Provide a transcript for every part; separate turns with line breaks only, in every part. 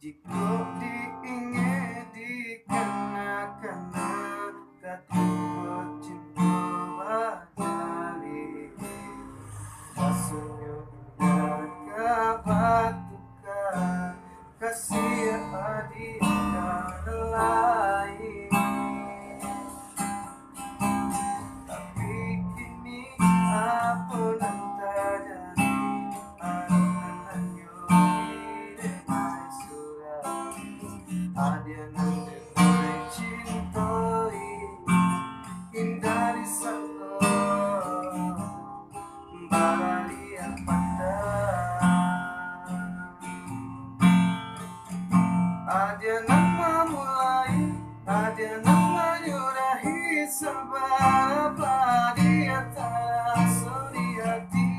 Jika diingin dikena-kena katu cinta bajari Rasanya indah kabatukan kasih adik dan lain. Tapi kini apa yang terjadi Harapan hanya dengan surat Ada nanti mulai cintai Indah disangka Barali yang pandang Ada nama mulai Ada nama nyurahi Sebab di antara di hati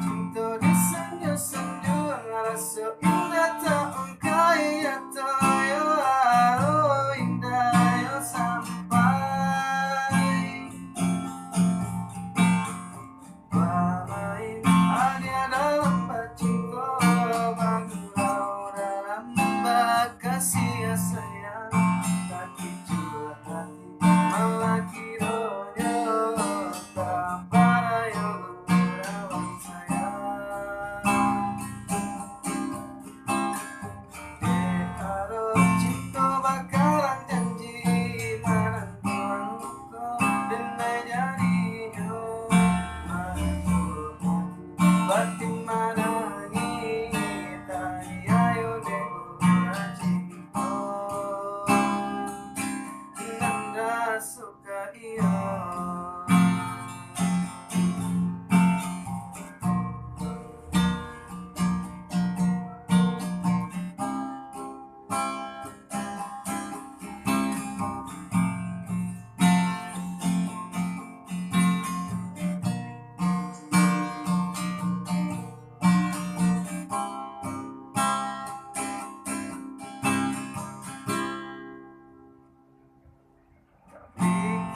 Cinta disanjung-sanjung Rasa indah tak ungkai Atau indah yang sampai Bermain hanya dalam cinta Bergurau dalam kasih sayang Tapi juga hati malah kiranya Tak pada yang merawat sayang Harap cinta bakalan janji Menentukan kau dan jadinya Batin manangi tadi ayo deh cinta Nanda suka iya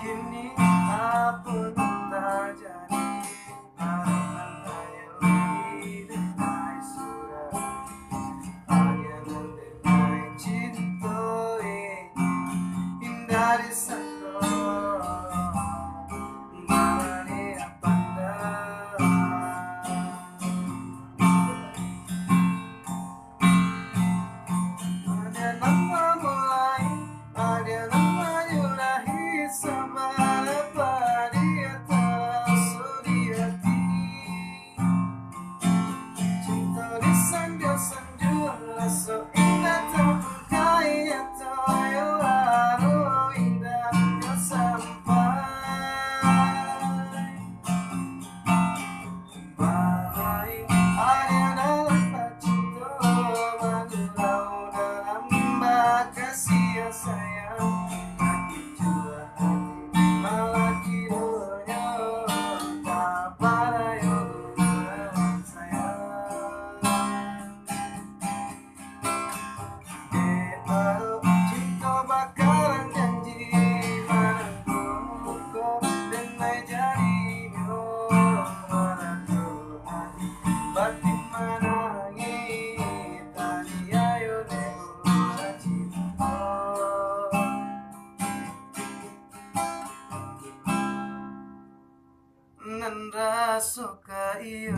Kini apa yang terjadi Harapan hanya dengan surat Hanya mendengar cinta Indah disangka Barali yang pandang Ada nama mulai Ada nama nyurahi Sama apa di atas di hati Cinta disanjung-sanjung Rasa indah tak ungkai Atau indah yang sampai Bermain hanya dalam cinta Bergurau dalam kasih sayang Tapi juga hati malah kiranya Tak pada yang merawat sayang Baru cinta bakalan janji Menentukan kau dan jadinya Menentukan hati batin menangi Tadi ayo deh cinta Nanda suka iyo